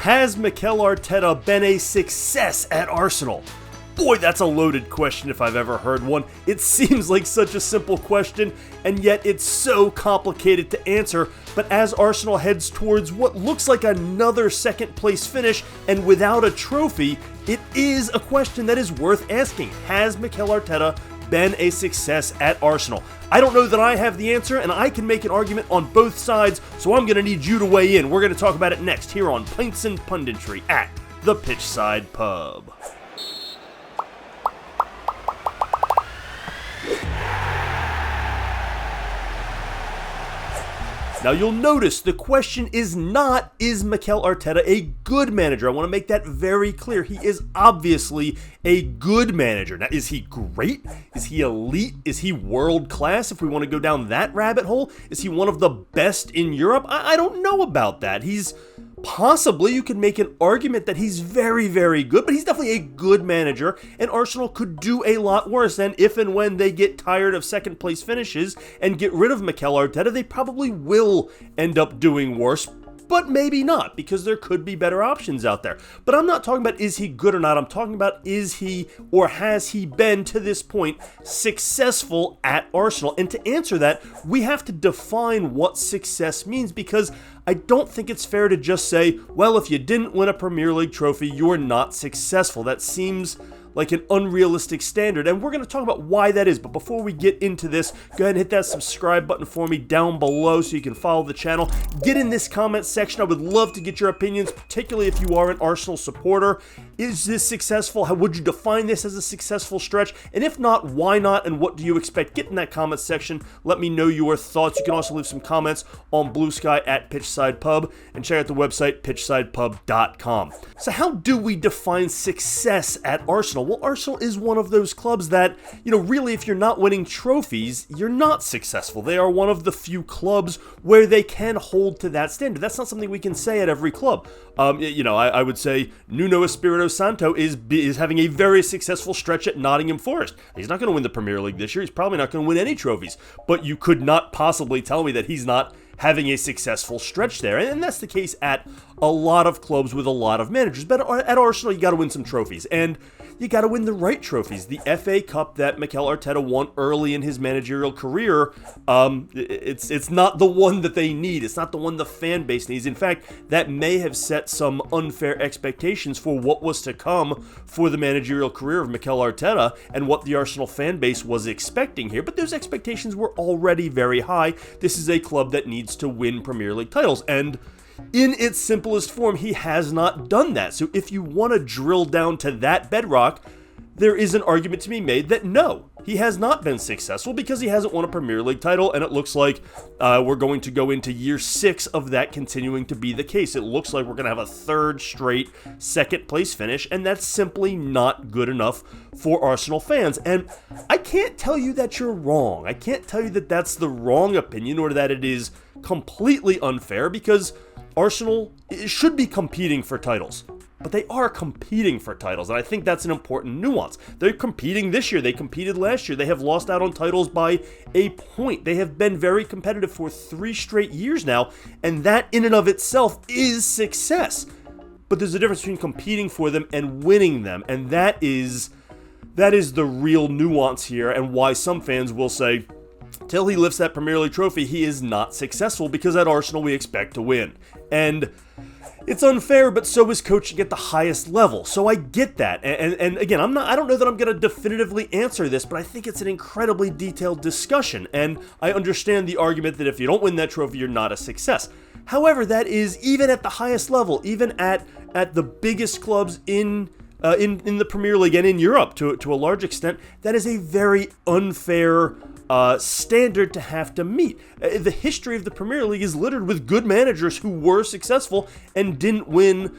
Has Mikel Arteta been a success at Arsenal? Boy, that's a loaded question if I've ever heard one. It seems like such a simple question, and yet it's so complicated to answer. But as Arsenal heads towards what looks like another second place finish, and without a trophy, it is a question that is worth asking. Has Mikel Arteta been a success at Arsenal? I don't know that I have the answer, and I can make an argument on both sides, so I'm going to need you to weigh in. We're going to talk about it next here on Pints and Punditry at the Pitchside Pub. Now you'll notice the question is not, is Mikel Arteta a good manager? I want to make that very clear. He is obviously a good manager. Now, is he great? Is he elite? Is he world class? If we want to go down that rabbit hole, is he one of the best in Europe? I don't know about that. He's possibly, you could make an argument that he's very, very good, but he's definitely a good manager, and Arsenal could do a lot worse. And if and when they get tired of second place finishes and get rid of Mikel Arteta, they probably will end up doing worse. But maybe not, because there could be better options out there. But I'm not talking about is he good or not. I'm talking about is he or has he been to this point successful at Arsenal? And to answer that, we have to define what success means, because I don't think it's fair to just say, well, if you didn't win a Premier League trophy, you're not successful. That seems like an unrealistic standard, and we're going to talk about why that is. But before we get into this, go ahead and hit that subscribe button for me down below so you can follow the channel. Get in this comment section. I would love to get your opinions, particularly if you are an Arsenal supporter. Is this successful? How would you define this as a successful stretch? And if not, why not? And what do you expect? Get in that comment section. Let me know your thoughts. You can also leave some comments on Blue Sky at Pitchside Pub, and check out the website pitchsidepub.com. So how do we define success at Arsenal? Well, Arsenal is one of those clubs that, really, if you're not winning trophies, you're not successful. They are one of the few clubs where they can hold to that standard. That's not something we can say at every club. I would say Nuno Espirito Santo is having a very successful stretch at Nottingham Forest. He's not going to win the Premier League this year. He's probably not going to win any trophies. But you could not possibly tell me that he's not having a successful stretch there. And that's the case at a lot of clubs with a lot of managers. But at Arsenal, you got to win some trophies. And you got to win the right trophies. The FA Cup that Mikel Arteta won early in his managerial career, it's not the one that they need. It's not the one the fan base needs. In fact, that may have set some unfair expectations for what was to come for the managerial career of Mikel Arteta and what the Arsenal fan base was expecting here. But those expectations were already very high. This is a club that needs to win Premier League titles, and in its simplest form, he has not done that. So if you want to drill down to that bedrock, there is an argument to be made that no, he has not been successful because he hasn't won a Premier League title, and it looks like we're going to go into year 6 of that continuing to be the case. It looks like we're going to have a third straight second place finish, and that's simply not good enough for Arsenal fans. And I can't tell you that you're wrong. I can't tell you that that's the wrong opinion or that it is completely unfair, because Arsenal should be competing for titles, but they are competing for titles, and I think that's an important nuance. They're competing this year. They competed last year. They have lost out on titles by a point. They have been very competitive for 3 straight years now, and that in and of itself is success. But there's a difference between competing for them and winning them, and that is the real nuance here, and why some fans will say, till he lifts that Premier League trophy, he is not successful, because at Arsenal we expect to win. And it's unfair, but so is coaching at the highest level. So I get that. And again, I don't know that I'm going to definitively answer this, but I think it's an incredibly detailed discussion. And I understand the argument that if you don't win that trophy, you're not a success. However, that is even at the highest level, even at the biggest clubs in the Premier League and in Europe to a large extent, that is a very unfair standard to have to meet. The history of the Premier League is littered with good managers who were successful and didn't win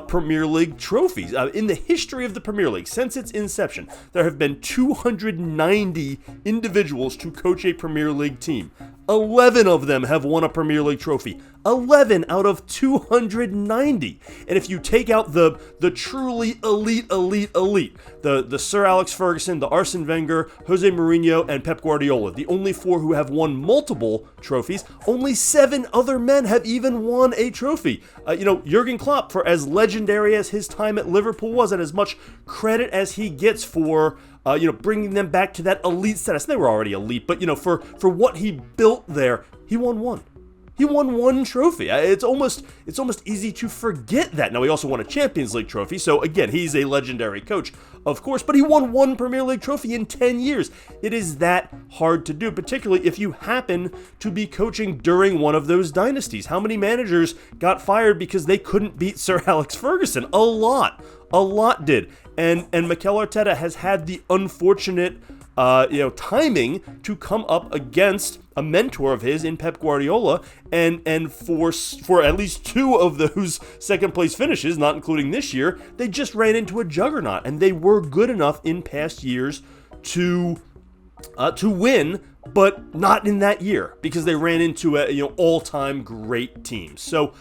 Premier League trophies. In the history of the Premier League, since its inception, there have been 290 individuals to coach a Premier League team. 11 of them have won a Premier League trophy. 11 out of 290. And if you take out the truly elite, the Sir Alex Ferguson, the Arsene Wenger, Jose Mourinho, and Pep Guardiola, Guardiola, the only 4 who have won multiple trophies. Only 7 other men have even won a trophy. Jurgen Klopp, for as legendary as his time at Liverpool was, and as much credit as he gets for bringing them back to that elite status. They were already elite, but for what he built there, he won one. He won one trophy. It's almost easy to forget that. Now, he also won a Champions League trophy, so again, he's a legendary coach, of course, but he won one Premier League trophy in 10 years. It is that hard to do, particularly if you happen to be coaching during one of those dynasties. How many managers got fired because they couldn't beat Sir Alex Ferguson? A lot did. And Mikel Arteta has had the unfortunate timing to come up against a mentor of his in Pep Guardiola, and for at least 2 of those second place finishes, not including this year, they just ran into a juggernaut, and they were good enough in past years to win, but not in that year because they ran into a all-time great team. So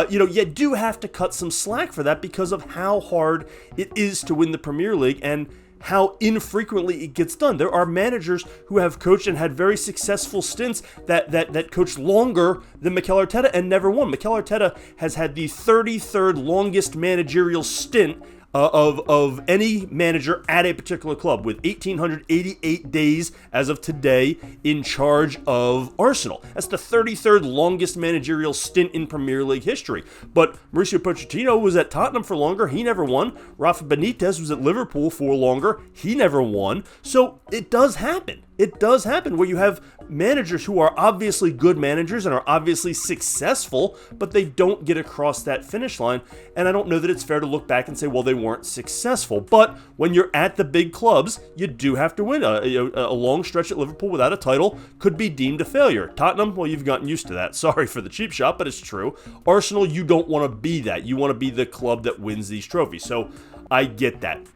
you do have to cut some slack for that because of how hard it is to win the Premier League and how infrequently it gets done. There are managers who have coached and had very successful stints that coached longer than Mikel Arteta and never won. Mikel Arteta has had the 33rd longest managerial stint of any manager at a particular club, with 1,888 days as of today in charge of Arsenal. That's the 33rd longest managerial stint in Premier League history. But Mauricio Pochettino was at Tottenham for longer. He never won. Rafa Benitez was at Liverpool for longer. He never won. So it does happen. It does happen where you have managers who are obviously good managers and are obviously successful, but they don't get across that finish line. And I don't know that it's fair to look back and say, well, they weren't successful. But when you're at the big clubs, you do have to win. A long stretch at Liverpool without a title could be deemed a failure. Tottenham, well, you've gotten used to that. Sorry for the cheap shot, but it's true. Arsenal, you don't want to be that. You want to be the club that wins these trophies. So I get that.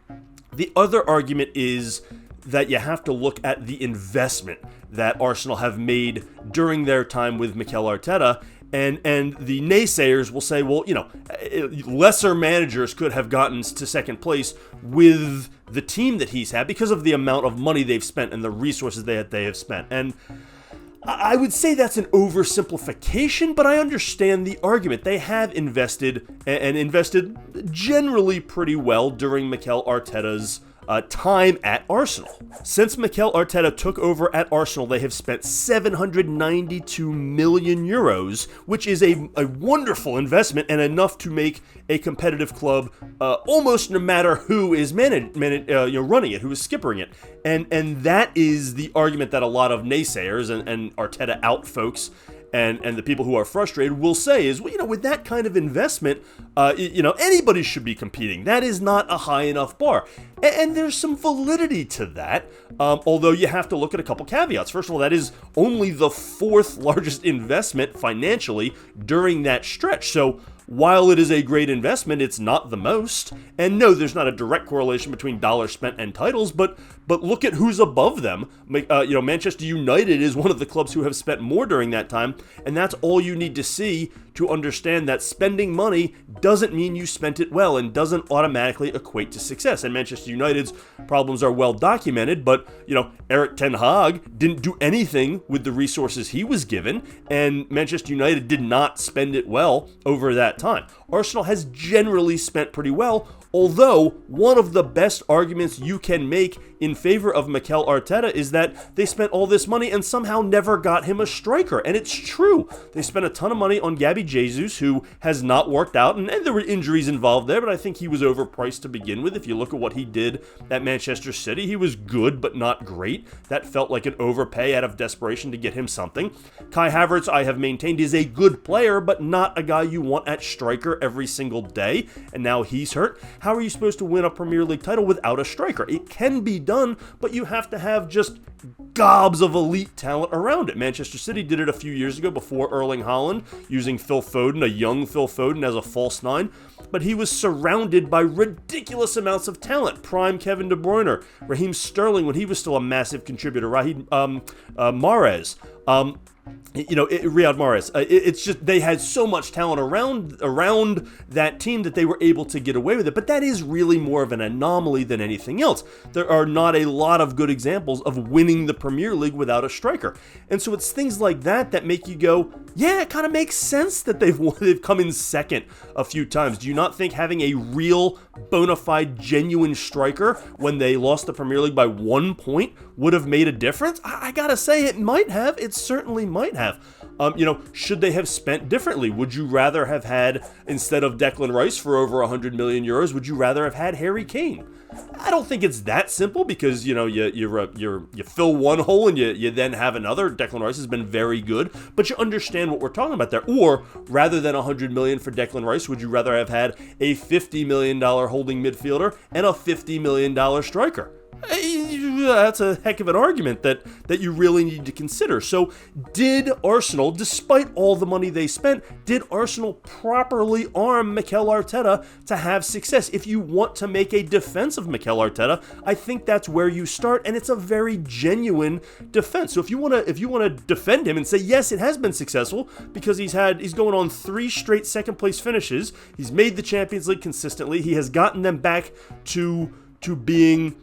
The other argument is that you have to look at the investment that Arsenal have made during their time with Mikel Arteta, and the naysayers will say, well, lesser managers could have gotten to second place with the team that he's had because of the amount of money they've spent and the resources they have spent. And I would say that's an oversimplification, but I understand the argument. They have invested, and invested generally pretty well during Mikel Arteta's time at Arsenal. Since Mikel Arteta took over at Arsenal, they have spent 792 million euros, which is a wonderful investment and enough to make a competitive club almost no matter who is running it, who is skippering it. And that is the argument that a lot of naysayers and Arteta out folks and the people who are frustrated will say is, well, with that kind of investment, anybody should be competing. That is not a high enough bar. And there's some validity to that, although you have to look at a couple caveats. First of all, that is only the 4th largest investment financially during that stretch. So while it is a great investment, it's not the most. And no, there's not a direct correlation between dollars spent and titles, but look at who's above them. Manchester United is one of the clubs who have spent more during that time, and that's all you need to see to understand that spending money doesn't mean you spent it well and doesn't automatically equate to success. And Manchester United's problems are well documented, but Erik ten Hag didn't do anything with the resources he was given, and Manchester United did not spend it well over that time. Arsenal has generally spent pretty well, although one of the best arguments you can make in favor of Mikel Arteta is that they spent all this money and somehow never got him a striker. And it's true. They spent a ton of money on Gabby Jesus, who has not worked out, and there were injuries involved there, but I think he was overpriced to begin with. If you look at what he did at Manchester City, he was good but not great. That felt like an overpay out of desperation to get him something. Kai Havertz, I have maintained, is a good player, but not a guy you want at striker every single day, and now he's hurt. How are you supposed to win a Premier League title without a striker? It can be done, but you have to have just gobs of elite talent around it. Manchester City did it a few years ago before Erling Haaland, using Phil Foden, a young Phil Foden, as a false nine, but he was surrounded by ridiculous amounts of talent. Prime Kevin De Bruyne, Raheem Sterling when he was still a massive contributor, Mahrez, Riyad Mahrez. It's just they had so much talent around that team that they were able to get away with it. But that is really more of an anomaly than anything else. There are not a lot of good examples of winning the Premier League without a striker. And so it's things like that make you go, yeah, it kind of makes sense that they've come in second a few times. Do you not think having a real, bona fide, genuine striker when they lost the Premier League by 1 point would have made a difference? I gotta say, it might have. It certainly might have. Should they have spent differently? Would you rather have had, instead of Declan Rice for over 100 million euros, would you rather have had Harry Kane? I don't think it's that simple because, you fill one hole and you then have another. Declan Rice has been very good, but you understand what we're talking about there. Or rather than 100 million for Declan Rice, would you rather have had a $50 million holding midfielder and a $50 million striker? That's a heck of an argument that you really need to consider. So did Arsenal, despite all the money they spent, did Arsenal properly arm Mikel Arteta to have success? If you want to make a defense of Mikel Arteta, I think that's where you start, and it's a very genuine defense. So if you want to defend him and say, yes, it has been successful because he's going on 3 straight second place finishes, he's made the Champions League consistently, he has gotten them back to being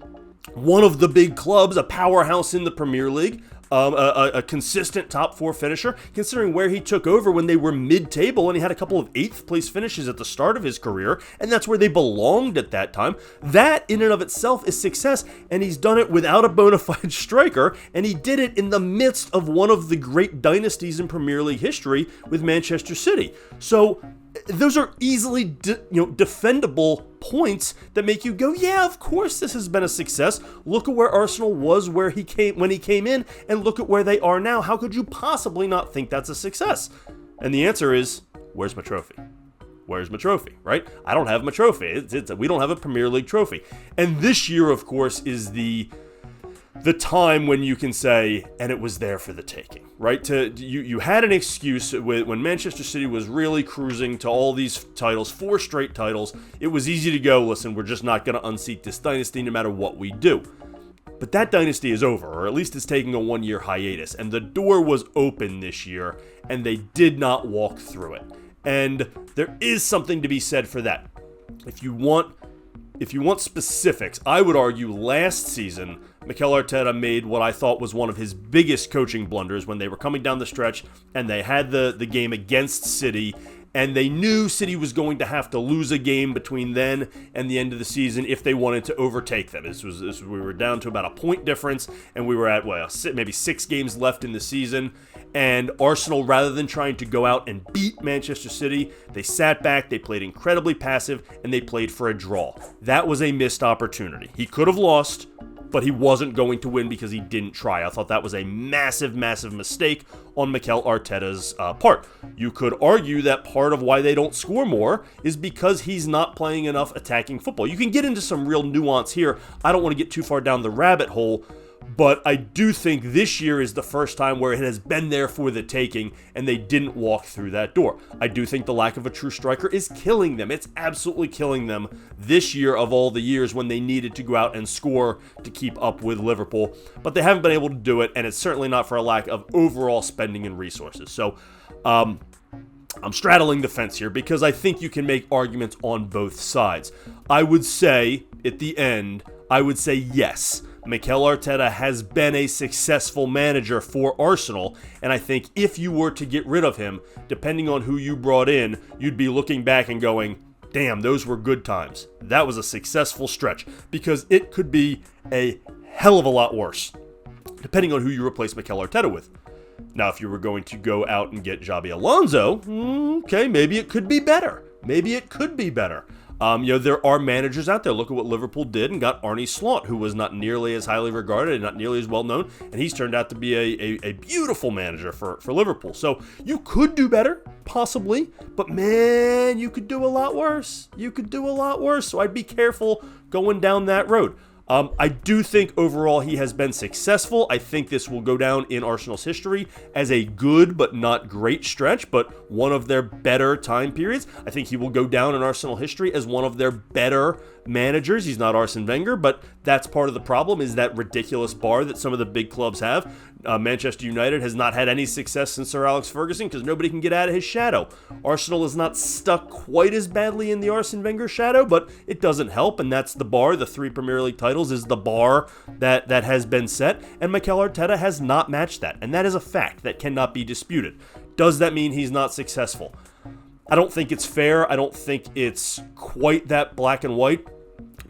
one of the big clubs, a powerhouse in the Premier League, a consistent top 4 finisher, considering where he took over when they were mid-table and he had a couple of 8th place finishes at the start of his career, and that's where they belonged at that time. That in and of itself is success, and he's done it without a bona fide striker, and he did it in the midst of one of the great dynasties in Premier League history with Manchester City. So those are easily defendable points that make you go, yeah, of course this has been a success. Look at where Arsenal was when he came in, and look at where they are now. How could you possibly not think that's a success? And the answer is, where's my trophy? Where's my trophy, right? I don't have my trophy. We don't have a Premier League trophy. And this year, of course, is the time when you can say, and it was there for the taking, right? You had an excuse when Manchester City was really cruising to all these titles, 4 straight titles. It was easy to go, listen, we're just not going to unseat this dynasty no matter what we do. But that dynasty is over, or at least it's taking a 1-year hiatus, and the door was open this year, and they did not walk through it. And there is something to be said for that. If you want specifics, I would argue last season, Mikel Arteta made what I thought was one of his biggest coaching blunders when they were coming down the stretch and they had the game against City, and they knew City was going to have to lose a game between then and the end of the season if they wanted to overtake them. We were down to about a point difference, and we were at maybe 6 games left in the season. And Arsenal, rather than trying to go out and beat Manchester City, they sat back, they played incredibly passive, and they played for a draw. That was a missed opportunity. He could have lost, but he wasn't going to win because he didn't try. I thought that was a massive, massive mistake on Mikel Arteta's part. You could argue that part of why they don't score more is because he's not playing enough attacking football. You can get into some real nuance here. I don't want to get too far down the rabbit hole, but I do think this year is the first time where it has been there for the taking and they didn't walk through that door. I do think the lack of a true striker is killing them. It's absolutely killing them this year of all the years when they needed to go out and score to keep up with Liverpool. But they haven't been able to do it, and it's certainly not for a lack of overall spending and resources. So I'm straddling the fence here because I think you can make arguments on both sides. I would say, at the end, yes, Mikel Arteta has been a successful manager for Arsenal, and I think if you were to get rid of him, depending on who you brought in, you'd be looking back and going, damn, those were good times. That was a successful stretch, because it could be a hell of a lot worse, depending on who you replace Mikel Arteta with. Now, if you were going to go out and get Xabi Alonso, okay, maybe it could be better. There are managers out there. Look at what Liverpool did and got Arne Slot, who was not nearly as highly regarded and not nearly as well known, and he's turned out to be a beautiful manager for Liverpool. So you could do better, possibly, but man, you could do a lot worse. So I'd be careful going down that road. I do think overall he has been successful. I think this will go down in Arsenal's history as a good but not great stretch, but one of their better time periods. I think he will go down in Arsenal history as one of their better managers. He's not Arsene Wenger, but that's part of the problem, is that ridiculous bar that some of the big clubs have. Manchester United has not had any success since Sir Alex Ferguson because nobody can get out of his shadow. Arsenal is not stuck quite as badly in the Arsene Wenger shadow, but it doesn't help, and that's the bar. The 3 Premier League titles is the bar that has been set, and Mikel Arteta has not matched that, and that is a fact that cannot be disputed. Does that mean he's not successful? I don't think it's fair. I don't think it's quite that black and white,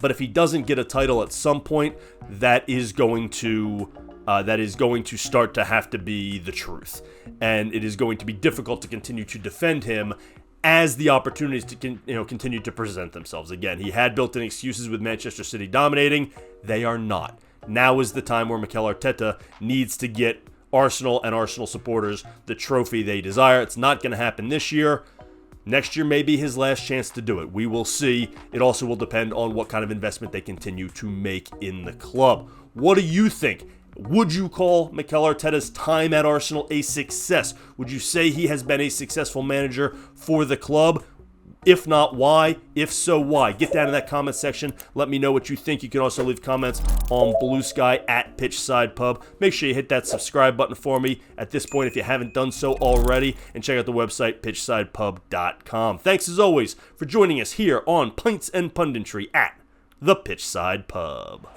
but if he doesn't get a title at some point, that is going to start to have to be the truth. And it is going to be difficult to continue to defend him as the opportunities to continue to present themselves. Again, he had built-in excuses with Manchester City dominating. They are not. Now is the time where Mikel Arteta needs to get Arsenal and Arsenal supporters the trophy they desire. It's not going to happen this year. Next year may be his last chance to do it. We will see. It also will depend on what kind of investment they continue to make in the club. What do you think? Would you call Mikel Arteta's time at Arsenal a success? Would you say he has been a successful manager for the club? If not, why? If so, why? Get down in that comment section. Let me know what you think. You can also leave comments on Blue Sky at Pitchside Pub. Make sure you hit that subscribe button for me at this point if you haven't done so already. And check out the website, pitchsidepub.com. Thanks as always for joining us here on Pints and Punditry at the Pitchside Pub.